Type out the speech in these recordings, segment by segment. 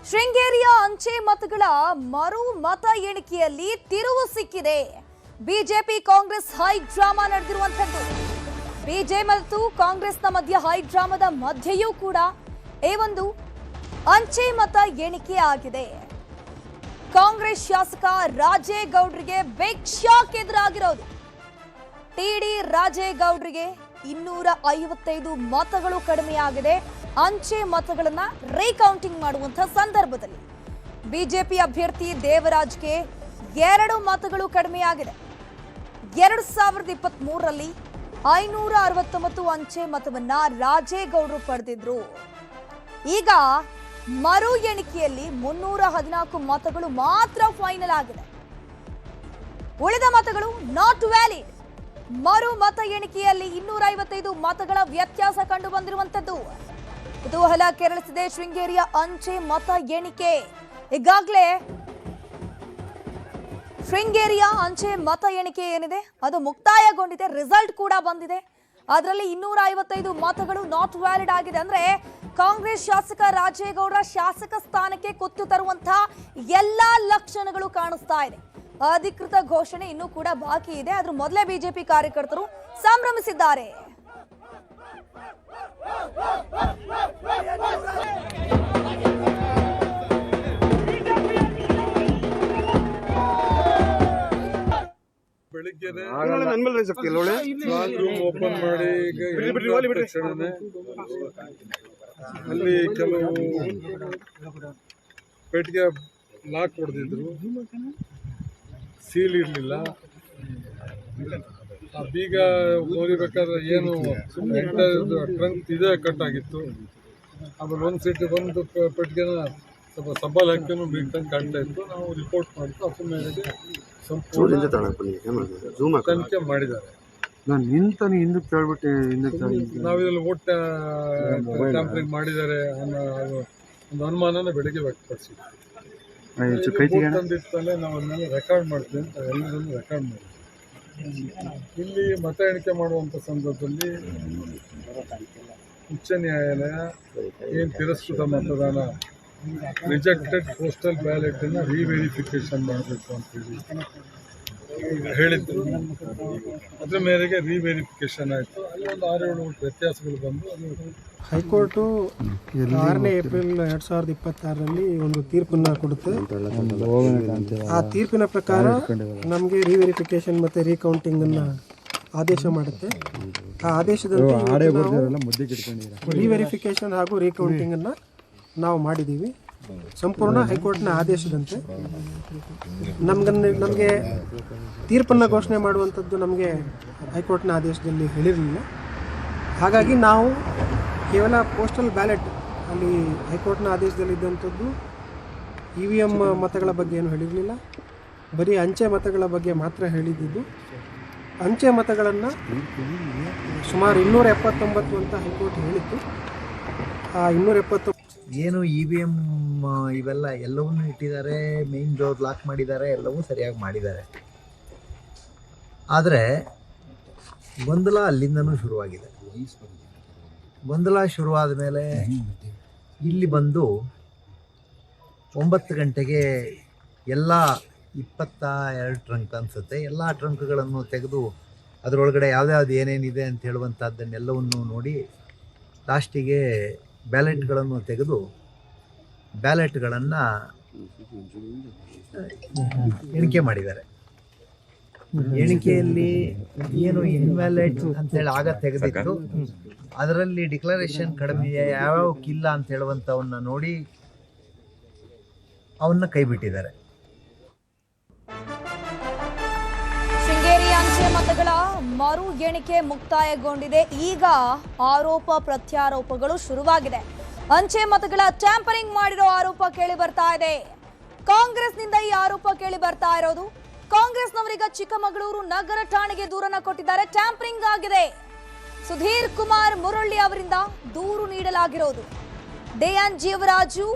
ಶೃಂಗೇರಿಯ ಅಂಚೆ ಮತಗಳ ಮರು ಮತ ಎಣಿಕೆಯಲ್ಲಿ ತಿರುವು ಸಿಕ್ಕಿದೆ. ಬಿಜೆಪಿ ಕಾಂಗ್ರೆಸ್ ಹೈ ಡ್ರಾಮಾ ನಡೆದಿರುವಂತದ್ದು. ಬಿಜೆಪಿ ಮತ್ತು ಕಾಂಗ್ರೆಸ್ನ ಮಧ್ಯ ಹೈ ಡ್ರಾಮಾದ ಮಧ್ಯೆಯೂ ಕೂಡ ಈ ಒಂದು ಅಂಚೆ ಮತ ಎಣಿಕೆ ಆಗಿದೆ. ಕಾಂಗ್ರೆಸ್ ಶಾಸಕ ರಾಜೇಗೌಡರಿಗೆ ಬಿಗ್ ಶಾಕ್ ಎದುರಾಗಿರೋದು. ಟಿಡಿ ರಾಜೇಗೌಡರಿಗೆ 255 ಮತಗಳು ಕಡಿಮೆಯಾಗಿದೆ. ಅಂಚೆ ಮತಗಳನ್ನ ರೀಕೌಂಟಿಂಗ್ ಮಾಡುವಂತಹ ಸಂದರ್ಭದಲ್ಲಿ ಬಿಜೆಪಿ ಅಭ್ಯರ್ಥಿ ದೇವರಾಜ್ಗೆ 2 ಮತಗಳು ಕಡಿಮೆಯಾಗಿದೆ. 2023ರಲ್ಲಿ 569 ಅಂಚೆ ಮತವನ್ನ ರಾಜೇಗೌಡರು ಪಡೆದಿದ್ರು. ಈಗ ಮರು ಎಣಿಕೆಯಲ್ಲಿ 314 ಮತಗಳು ಮಾತ್ರ ಫೈನಲ್ ಆಗಿದೆ. ಉಳಿದ ಮತಗಳು ನಾಟ್ ವ್ಯಾಲಿಡ್. ಮರು ಮತ ಎಣಿಕೆಯಲ್ಲಿ 255 ಮತಗಳ ವ್ಯತ್ಯಾಸ ಕಂಡು ಬಂದಿರುವಂತದ್ದು ಕುತೂಹಲ ಕೆರಳಿಸಿದೆ. ಶೃಂಗೇರಿಯ ಅಂಚೆ ಮತ ಎಣಿಕೆ ಈಗಾಗಲೇ ಶೃಂಗೇರಿಯ ಅಂಚೆ ಮತ ಎಣಿಕೆ ಏನಿದೆ ಅದು ಮುಕ್ತಾಯಗೊಂಡಿದೆ. ರಿಸಲ್ಟ್ ಕೂಡ ಬಂದಿದೆ. ಅದರಲ್ಲಿ 255 ಮತಗಳು ನಾಟ್ ವ್ಯಾಲಿಡ್ ಆಗಿದೆ. ಅಂದ್ರೆ ಕಾಂಗ್ರೆಸ್ ಶಾಸಕ ರಾಜೇಗೌಡರ ಶಾಸಕ ಸ್ಥಾನಕ್ಕೆ ಕುತ್ತು ತರುವಂತಹ ಎಲ್ಲಾ ಲಕ್ಷಣಗಳು ಕಾಣಿಸ್ತಾ ಇದೆ. ಅಧಿಕೃತ ಘೋಷಣೆ ಇನ್ನೂ ಕೂಡ ಬಾಕಿ ಇದೆ. ಆದ್ರೂ ಮೊದಲೇ ಬಿಜೆಪಿ ಕಾರ್ಯಕರ್ತರು ಸಂಭ್ರಮಿಸಿದ್ದಾರೆ. ಬೆಳಿಗ್ಗೆ ಓಪನ್ ಮಾಡಿ ಅಲ್ಲಿ ಕೆಲವು ಪೆಟ್ಟಿಗೆ ಲಾಕ್ ಹೊಡೆದಿದ್ರು, ಸೀಲ್ ಇರಲಿಲ್ಲ. ಆ ಬೀಗ ಓದಿಬೇಕಾದ್ರೆ ಏನು ಟ್ರಂಕ್ ಇದೆ ಕಟ್ ಆಗಿತ್ತು. ಆಮೇಲೆ ಒಂದು ಸೀಟ್ ಒಂದು ಪೆಟ್ಟಿಗೆನ ಸ್ವಲ್ಪ ಸಬ್ಬಲ್ ಹಾಕಿನೂ ಬೀಗ ತಂದು ಕಾಣ್ತಾ ಇತ್ತು. ನಾವು ರಿಪೋರ್ಟ್ ಮಾಡಿದ್ದು ಅದ್ರ ಮೇಲೆಗೆ ಸಂಪೂರ್ಣ ತನಿಖೆ ಮಾಡಿದ್ದಾರೆ. ನಾನು ನಿಂತಾನೆ ಹಿಂದಕ್ಕೆ ಕೇಳ್ಬಿಟ್ಟೆ ನಾವಿದ್ರಲ್ಲಿ ಓಟ್ ಟ್ಯಾಂಪರಿಂಗ್ ಮಾಡಿದ್ದಾರೆ ಅನ್ನೋ ಒಂದು ಅನುಮಾನನ ಬೆಳಗ್ಗೆ ವ್ಯಕ್ತಪಡಿಸಿದ್ವಿ. ತಂದಿತ್ತಲ್ಲೇ ನಾವು ಅದನ್ನೆಲ್ಲ ರೆಕಾರ್ಡ್ ಮಾಡ್ತೀವಿ ಅಂತ ಎಲ್ಲರನ್ನು ರೆಕಾರ್ಡ್ ಮಾಡಿದ್ವಿ. ಇಲ್ಲಿ ಮತ ಎಣಿಕೆ ಮಾಡುವಂಥ ಸಂದರ್ಭದಲ್ಲಿ ಉಚ್ಚ ನ್ಯಾಯಾಲಯ ಏನು ತಿರಸ್ಕೃತ ಮತದಾನ ರಿಜೆಕ್ಟೆಡ್ ಪೋಸ್ಟಲ್ ಬ್ಯಾಲೆಟನ್ನು ರೀವೆರಿಫಿಕೇಶನ್ ಮಾಡಬೇಕು ಅಂತೇಳಿ ಹೇಳಿದ್ರು. ಅದ್ರ ಮೇರೆಗೆ ರೀವೆರಿಫಿಕೇಶನ್ ಆಯಿತು. ಅಲ್ಲಿ ಒಂದು 6-7 ವ್ಯತ್ಯಾಸಗಳು ಬಂದು ಅದು ಹೈಕೋರ್ಟು 6ನೇ ಏಪ್ರಿಲ್ 2026ರಲ್ಲಿ ಒಂದು ತೀರ್ಪನ್ನು ಕೊಡುತ್ತೆ. ಆ ತೀರ್ಪಿನ ಪ್ರಕಾರ ನಮಗೆ ರೀವೆರಿಫಿಕೇಶನ್ ಮತ್ತು ರೀಕೌಂಟಿಂಗನ್ನು ಆದೇಶ ಮಾಡುತ್ತೆ. ಆ ಆದೇಶದಂತೆ ರೀವೆರಿಫಿಕೇಶನ್ ಹಾಗೂ ರೀಕೌಂಟಿಂಗನ್ನು ನಾವು ಮಾಡಿದ್ದೀವಿ. ಸಂಪೂರ್ಣ ಹೈಕೋರ್ಟ್ನ ಆದೇಶದಂತೆ ನಮಗೆ ತೀರ್ಪನ್ನು ಘೋಷಣೆ ಮಾಡುವಂಥದ್ದು ನಮಗೆ ಹೈಕೋರ್ಟ್ನ ಆದೇಶದಲ್ಲಿ ಹೇಳಿರಲಿಲ್ಲ. ಹಾಗಾಗಿ ನಾವು ಕೇವಲ ಪೋಸ್ಟಲ್ ಬ್ಯಾಲೆಟ್ ಅಲ್ಲಿ ಹೈಕೋರ್ಟ್ನ ಆದೇಶದಲ್ಲಿದ್ದಂಥದ್ದು EVM ಮತಗಳ ಬಗ್ಗೆ ಏನು ಹೇಳಿರಲಿಲ್ಲ. ಬರೀ ಅಂಚೆ ಮತಗಳ ಬಗ್ಗೆ ಮಾತ್ರ ಹೇಳಿದ್ದು. ಅಂಚೆ ಮತಗಳನ್ನು ಸುಮಾರು 279 ಅಂತ ಹೈಕೋರ್ಟ್ ಹೇಳಿತ್ತು. ಆ 270 ಏನು EVM ಇವೆಲ್ಲ ಎಲ್ಲವನ್ನೂ ಇಟ್ಟಿದ್ದಾರೆ, ಮೇನ್ ಡೋರ್ ಲಾಕ್ ಮಾಡಿದ್ದಾರೆ, ಎಲ್ಲವೂ ಸರಿಯಾಗಿ ಮಾಡಿದ್ದಾರೆ. ಆದರೆ ಗೊಂದಲ ಅಲ್ಲಿಂದನೂ ಶುರುವಾಗಿದೆ. ಗೊಂದಲ ಶುರುವಾದ ಮೇಲೆ ಇಲ್ಲಿ ಬಂದು 9 ಗಂಟೆಗೆ ಎಲ್ಲ 22 ಟ್ರಂಕ್ ಅನಿಸುತ್ತೆ, ಎಲ್ಲ ಟ್ರಂಕ್ಗಳನ್ನು ತೆಗೆದು ಅದರೊಳಗಡೆ ಯಾವ್ದ್ಯಾವ್ದು ಏನೇನಿದೆ ಅಂತ ಹೇಳುವಂಥದ್ದನ್ನೆಲ್ಲವನ್ನು ನೋಡಿ ಲಾಸ್ಟಿಗೆ ಬ್ಯಾಲೆಟ್ಗಳನ್ನು ತೆಗೆದು ಬ್ಯಾಲೆಟ್ಗಳನ್ನು ಎಣಿಕೆ ಮಾಡಿದ್ದಾರೆ. ಎಣಿಕೆಯಲ್ಲಿ ಏನು ಇನ್ವ್ಯಾಲಿಡ್ ಅಂತೇಳಿ ಆಗ ತೆಗೆದಿತ್ತು, ಅದರಲ್ಲಿ ಡಿಕ್ಲರೇಷನ್ ಕಡಿಮೆ ಯಾವ್ಯಾವಕ್ಕಿಲ್ಲ ಅಂತ ಹೇಳುವಂಥವನ್ನ ನೋಡಿ ಅವನ್ನ ಕೈ ಬಿಟ್ಟಿದ್ದಾರೆ. ಶೃಂಗೇರಿ ಅಂಚೆ ಮತಗಳ ಮರು ಎಣಿಕೆ ಮುಕ್ತಾಯಗೊಂಡಿದೆ. ಈಗ ಆರೋಪ ಪ್ರತ್ಯಾರೋಪಗಳು ಶುರುವಾಗಿದೆ. ಅಂಚೆ ಮತಗಳ ಟ್ಯಾಂಪರಿಂಗ್ ಮಾಡಿರೋ ಆರೋಪ ಕೇಳಿ ಬರ್ತಾ ಇದೆ. ಕಾಂಗ್ರೆಸ್ನಿಂದ ಈ ಆರೋಪ ಕೇಳಿ ಬರ್ತಾ ಇರೋದು. ಕಾಂಗ್ರೆಸ್ನವರೀಗ ಚಿಕ್ಕಮಗಳೂರು ನಗರ ಠಾಣೆಗೆ ದೂರನ್ನ ಕೊಟ್ಟಿದ್ದಾರೆ. ಟ್ಯಾಂಪರಿಂಗ್ ಆಗಿದೆ. ಸುಧೀರ್ ಕುಮಾರ್ ಮುರಳ್ಳಿ ಅವರಿಂದ ದೂರು ನೀಡಲಾಗಿರೋದು. DN ಜೀವರಾಜು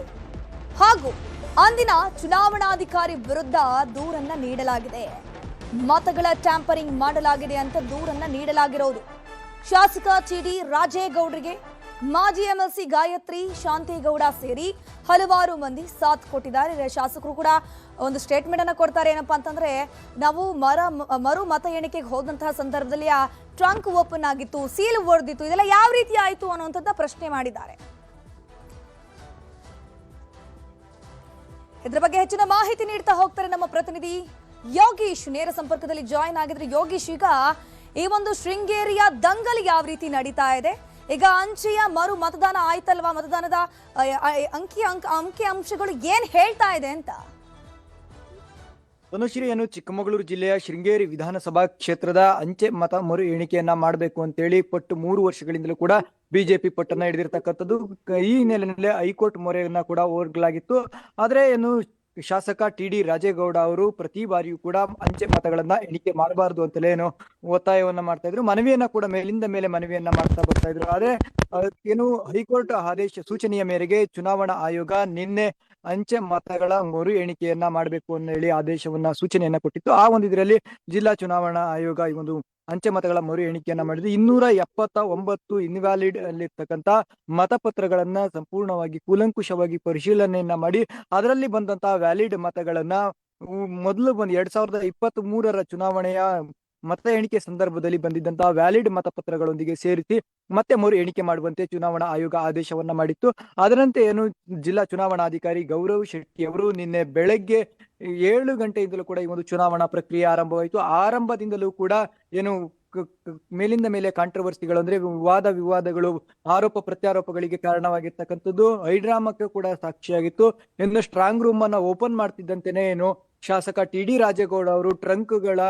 ಹಾಗೂ ಅಂದಿನ ಚುನಾವಣಾಧಿಕಾರಿ ವಿರುದ್ಧ ದೂರನ್ನ ನೀಡಲಾಗಿದೆ. ಮತಗಳ ಟ್ಯಾಂಪರಿಂಗ್ ಮಾಡಲಾಗಿದೆ ಅಂತ ದೂರನ್ನ ನೀಡಲಾಗಿರೋದು. ಶಾಸಕ ಟಿಡಿ ರಾಜೇಗೌಡರಿಗೆ ಮಾಜಿ ಎಂಎಲ್ಸಿ ಗಾಯತ್ರಿ, ಶಾಂತೇಗೌಡ ಸೇರಿ ಹಲವಾರು ಮಂದಿ ಸಾಥ್ ಕೊಟ್ಟಿದ್ದಾರೆ. ಶಾಸಕರು ಕೂಡ ಒಂದು ಸ್ಟೇಟ್ಮೆಂಟ್ ಅನ್ನು ಕೊಡ್ತಾರೆ. ಏನಪ್ಪಾ ಅಂತಂದ್ರೆ, ನಾವು ಮರು ಮತ ಎಣಿಕೆಗೆ ಹೋದಂತಹ ಸಂದರ್ಭದಲ್ಲಿ ಆ ಟ್ರಂಕ್ ಓಪನ್ ಆಗಿತ್ತು, ಸೀಲ್ ಹೊಡೆದಿತ್ತು, ಇದೆಲ್ಲ ಯಾವ ರೀತಿ ಆಯ್ತು ಅನ್ನುವಂಥದ್ದು ಪ್ರಶ್ನೆ ಮಾಡಿದ್ದಾರೆ. ಇದ್ರ ಬಗ್ಗೆ ಹೆಚ್ಚಿನ ಮಾಹಿತಿ ನೀಡ್ತಾ ಹೋಗ್ತಾರೆ ನಮ್ಮ ಪ್ರತಿನಿಧಿ ಯೋಗೀಶ್. ನೇರ ಸಂಪರ್ಕದಲ್ಲಿ ಜಾಯಿನ್ ಆಗಿದ್ರೆ ಯೋಗೀಶ್, ಈಗ ಈ ಒಂದು ಶೃಂಗೇರಿಯ ದಂಗಲ್ ಯಾವ ರೀತಿ ನಡೀತಾ ಇದೆ? ಈಗ ಅಂಚೆಯ ಮರು ಮತದಾನ ಆಯ್ತಲ್ವಾ? ಮತದಾನದ ಅಂಕಿ ಅಂಶಗಳು ಏನ್ ಹೇಳ್ತಾ ಇದೆ ಅಂತ? ತನುಶ್ರೀಯನ್ನು ಚಿಕ್ಕಮಗಳೂರು ಜಿಲ್ಲೆಯ ಶೃಂಗೇರಿ ವಿಧಾನಸಭಾ ಕ್ಷೇತ್ರದ ಅಂಚೆ ಮತ ಮರು ಎಣಿಕೆಯನ್ನ ಮಾಡಬೇಕು ಅಂತೇಳಿ ಪಟ್ಟು 3 ವರ್ಷಗಳಿಂದಲೂ ಕೂಡ ಬಿಜೆಪಿ ಪಟ್ಟನ್ನ ಹಿಡಿದಿರ್ತಕ್ಕಂಥದ್ದು. ಈ ಹಿನ್ನೆಲೆಯಲ್ಲಿ ಹೈಕೋರ್ಟ್ ಮೊರೆಯನ್ನ ಕೂಡ ಹೋಗಲಾಗಿತ್ತು. ಆದ್ರೆ ಏನು ಶಾಸಕ ಟಿ.ಡಿ. ರಾಜೇಗೌಡ ಅವರು ಪ್ರತಿ ಬಾರಿಯೂ ಕೂಡ ಅಂಚೆ ಮತಗಳನ್ನ ಎಣಿಕೆ ಮಾಡಬಾರದು ಅಂತಲೇ ಏನು ಒತ್ತಾಯವನ್ನ ಮಾಡ್ತಾ ಇದ್ರು. ಮನವಿಯನ್ನ ಕೂಡ ಮೇಲಿಂದ ಮೇಲೆ ಮನವಿಯನ್ನ ಮಾಡ್ತಾ ಬರ್ತಾ ಇದ್ರು. ಆದ್ರೆ ಏನು ಹೈಕೋರ್ಟ್ ಆದೇಶ ಸೂಚನೆಯ ಮೇರೆಗೆ ಚುನಾವಣಾ ಆಯೋಗ ನಿನ್ನೆ ಅಂಚೆ ಮತಗಳ ಮರು ಎಣಿಕೆಯನ್ನ ಮಾಡಬೇಕು ಅಂತ ಹೇಳಿ ಆದೇಶವನ್ನ ಸೂಚನೆಯನ್ನ ಕೊಟ್ಟಿತ್ತು. ಆ ಒಂದು ಇದರಲ್ಲಿ ಜಿಲ್ಲಾ ಚುನಾವಣಾ ಆಯೋಗ ಈ ಒಂದು ಅಂಚೆ ಮತಗಳ ಮರು ಎಣಿಕೆಯನ್ನ ಮಾಡಿದ್ರು. 279 ಇನ್ವ್ಯಾಲಿಡ್ ಅಲ್ಲಿರ್ತಕ್ಕಂಥ ಮತಪತ್ರಗಳನ್ನ ಸಂಪೂರ್ಣವಾಗಿ ಕೂಲಂಕುಷವಾಗಿ ಪರಿಶೀಲನೆಯನ್ನ ಮಾಡಿ ಅದರಲ್ಲಿ ಬಂದಂತಹ ವ್ಯಾಲಿಡ್ ಮತಗಳನ್ನ ಮೊದಲು 2023 ಚುನಾವಣೆಯ ಮತ ಎಣಿಕೆ ಸಂದರ್ಭದಲ್ಲಿ ಬಂದಿದ್ದಂತಹ ವ್ಯಾಲಿಡ್ ಮತಪತ್ರಗಳೊಂದಿಗೆ ಸೇರಿಸಿ ಮತ್ತೆ ಮರು ಎಣಿಕೆ ಮಾಡುವಂತೆ ಚುನಾವಣಾ ಆಯೋಗ ಆದೇಶವನ್ನ ಮಾಡಿತ್ತು. ಅದರಂತೆ ಏನು ಜಿಲ್ಲಾ ಚುನಾವಣಾಧಿಕಾರಿ ಗೌರವ್ ಶೆಟ್ಟಿ ಅವರು ನಿನ್ನೆ ಬೆಳಗ್ಗೆ 7 ಗಂಟೆಯಿಂದಲೂ ಕೂಡ ಈ ಒಂದು ಚುನಾವಣಾ ಪ್ರಕ್ರಿಯೆ ಆರಂಭವಾಯಿತು. ಆರಂಭದಿಂದಲೂ ಕೂಡ ಏನು ಮೇಲಿಂದ ಮೇಲೆ ಕಾಂಟ್ರವರ್ಸಿಗಳು ಅಂದ್ರೆ ವಾದ ವಿವಾದಗಳು, ಆರೋಪ ಪ್ರತ್ಯಾರೋಪಗಳಿಗೆ ಕಾರಣವಾಗಿರ್ತಕ್ಕಂಥದ್ದು, ಹೈಡ್ರಾಮಕ್ಕೆ ಕೂಡ ಸಾಕ್ಷಿಯಾಗಿತ್ತು. ಇನ್ನು ಸ್ಟ್ರಾಂಗ್ ರೂಮ್ ಅನ್ನ ಓಪನ್ ಮಾಡ್ತಿದ್ದಂತೆನೆ ಏನು ಶಾಸಕ ಟಿ.ಡಿ. ರಾಜೇಗೌಡ ಅವರು ಟ್ರಂಕ್ಗಳ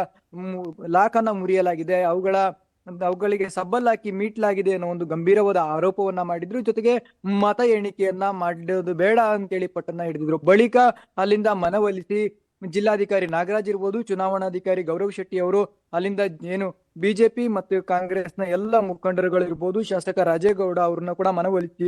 ಲಾಕ್ ಅನ್ನ ಮುರಿಯಲಾಗಿದೆ, ಅವುಗಳಿಗೆ ಸಬ್ಬಲ್ ಹಾಕಿ ಮೀಟ್ಲಾಗಿದೆ ಅನ್ನೋ ಒಂದು ಗಂಭೀರವಾದ ಆರೋಪವನ್ನ ಮಾಡಿದ್ರು. ಜೊತೆಗೆ ಮತ ಎಣಿಕೆಯನ್ನ ಮಾಡೋದು ಬೇಡ ಅಂತೇಳಿ ಪಟ್ಟನ್ನ ಹಿಡಿದಿದ್ರು. ಬಳಿಕ ಅಲ್ಲಿಂದ ಮನವೊಲಿಸಿ ಜಿಲ್ಲಾಧಿಕಾರಿ ನಾಗರಾಜ್ ಇರ್ಬೋದು, ಚುನಾವಣಾಧಿಕಾರಿ ಗೌರವ್ ಶೆಟ್ಟಿ ಅವರು ಅಲ್ಲಿಂದ ಏನು ಬಿಜೆಪಿ ಮತ್ತು ಕಾಂಗ್ರೆಸ್ನ ಎಲ್ಲ ಮುಖಂಡರುಗಳು ಇರ್ಬೋದು, ಶಾಸಕ ರಾಜೇಗೌಡ ಅವ್ರನ್ನ ಕೂಡ ಮನವೊಲಿಸಿ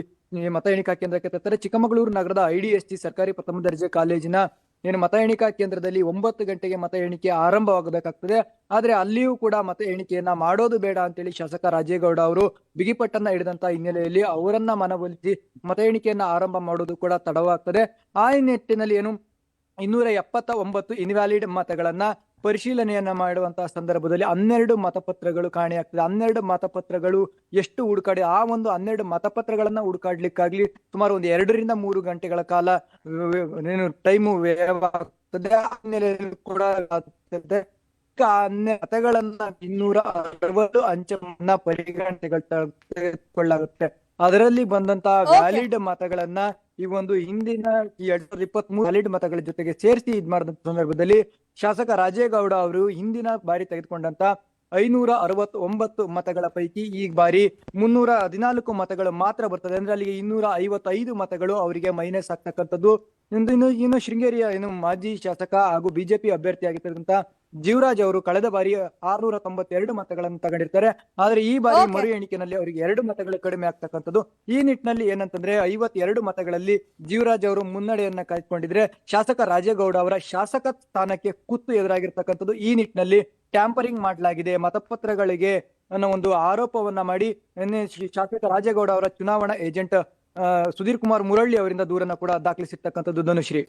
ಮತ ಎಣಿಕಾ ಕೇಂದ್ರಕ್ಕೆ ತರ್ತಾರೆ. ಚಿಕ್ಕಮಗಳೂರು ನಗರದ IDST ಸರ್ಕಾರಿ ಪ್ರಥಮ ದರ್ಜೆ ಕಾಲೇಜಿನ ಏನು ಮತ ಎಣಿಕಾ ಕೇಂದ್ರದಲ್ಲಿ 9 ಗಂಟೆಗೆ ಮತ ಎಣಿಕೆ ಆರಂಭವಾಗಬೇಕಾಗ್ತದೆ. ಆದ್ರೆ ಅಲ್ಲಿಯೂ ಕೂಡ ಮತ ಎಣಿಕೆಯನ್ನ ಮಾಡೋದು ಬೇಡ ಅಂತೇಳಿ ಶಾಸಕ ರಾಜೇಗೌಡ ಅವರು ಬಿಗಿಪಟ್ಟನ್ನ ಹಿಡಿದಂತ ಹಿನ್ನೆಲೆಯಲ್ಲಿ ಅವರನ್ನ ಮನವೊಲಿಸಿ ಮತ ಎಣಿಕೆಯನ್ನ ಆರಂಭ ಮಾಡೋದು ಕೂಡ ತಡವಾಗ್ತದೆ. ಆ ನಿಟ್ಟಿನಲ್ಲಿ ಏನು 279 ಇನ್ವ್ಯಾಲಿಡ್ ಮತಗಳನ್ನ ಪರಿಶೀಲನೆಯನ್ನ ಮಾಡುವಂತಹ ಸಂದರ್ಭದಲ್ಲಿ 12 ಮತಪತ್ರಗಳು ಕಾಣೆಯಾಗ್ತದೆ. 12 ಮತಪತ್ರಗಳು ಎಷ್ಟು ಹುಡುಕಾಡಿ ಆ ಒಂದು 12 ಮತಪತ್ರಗಳನ್ನ ಹುಡುಕಾಡ್ಲಿಕ್ಕಾಗ್ಲಿ ಸುಮಾರು ಒಂದು 2 ರಿಂದ 3 ಗಂಟೆಗಳ ಕಾಲ ಏನು ಟೈಮು ವ್ಯಯವಾಗ್ತದೆ. ಆಮೇಲೆ ಕೂಡ ಮತಗಳನ್ನ 260 ಅಂಚೆಯನ್ನ ಪರಿಗಣನೆಗೊಳ್ಳಲಾಗುತ್ತೆ. ಅದರಲ್ಲಿ ಬಂದಂತಹ ವ್ಯಾಲಿಡ್ ಮತಗಳನ್ನ ಈ ಒಂದು ಹಿಂದಿನ 2023 ವ್ಯಾಲಿಡ್ ಮತಗಳ ಜೊತೆಗೆ ಸೇರಿಸಿ ಇದ್ ಮಾಡಿದ ಸಂದರ್ಭದಲ್ಲಿ ಶಾಸಕ ರಾಜೇಗೌಡ ಅವರು ಹಿಂದಿನ ಬಾರಿ ತೆಗೆದುಕೊಂಡಂತ 569 ಮತಗಳ ಪೈಕಿ ಈ ಬಾರಿ 314 ಮತಗಳು ಮಾತ್ರ ಬರ್ತದೆ. ಅಂದ್ರೆ ಅಲ್ಲಿಗೆ 255 ಮತಗಳು ಅವರಿಗೆ ಮೈನಸ್ ಆಗ್ತಕ್ಕಂಥದ್ದು. ಇನ್ನು ಶೃಂಗೇರಿಯ ಏನು ಮಾಜಿ ಶಾಸಕ ಹಾಗೂ ಬಿಜೆಪಿ ಅಭ್ಯರ್ಥಿ ಆಗಿರ್ತಕ್ಕಂಥ ಜೀವರಾಜ್ ಅವರು ಕಳೆದ ಬಾರಿ 692 ಮತಗಳನ್ನು ತಗೊಂಡಿರ್ತಾರೆ. ಆದ್ರೆ ಈ ಬಾರಿ ಮರು ಎಣಿಕೆನಲ್ಲಿ ಅವರಿಗೆ 2 ಮತಗಳು ಕಡಿಮೆ ಆಗ್ತಕ್ಕಂಥದ್ದು. ಈ ನಿಟ್ಟಿನಲ್ಲಿ ಏನಂತಂದ್ರೆ 52 ಮತಗಳಲ್ಲಿ ಜೀವರಾಜ್ ಅವರು ಮುನ್ನಡೆಯನ್ನ ಕಾಯ್ದುಕೊಂಡಿದ್ರೆ ಶಾಸಕ ರಾಜೇಗೌಡ ಅವರ ಶಾಸಕ ಸ್ಥಾನಕ್ಕೆ ಕುತ್ತು ಎದುರಾಗಿರ್ತಕ್ಕಂಥದ್ದು. ಈ ನಿಟ್ಟಿನಲ್ಲಿ ಟ್ಯಾಂಪರಿಂಗ್ ಮಾಡಲಾಗಿದೆ ಮತಪತ್ರಗಳಿಗೆ ಅನ್ನೋ ಒಂದು ಆರೋಪವನ್ನ ಮಾಡಿ ಶಾಸಕ ರಾಜೇಗೌಡ ಅವರ ಚುನಾವಣಾ ಏಜೆಂಟ್ ಸುಧೀರ್ ಕುಮಾರ್ ಮುರಳ್ಳಿ ಅವರಿಂದ ದೂರನ್ನ ಕೂಡ ದಾಖಲಿಸಿರ್ತಕ್ಕಂಥದ್ದು. ಧನುಶ್ರೀ.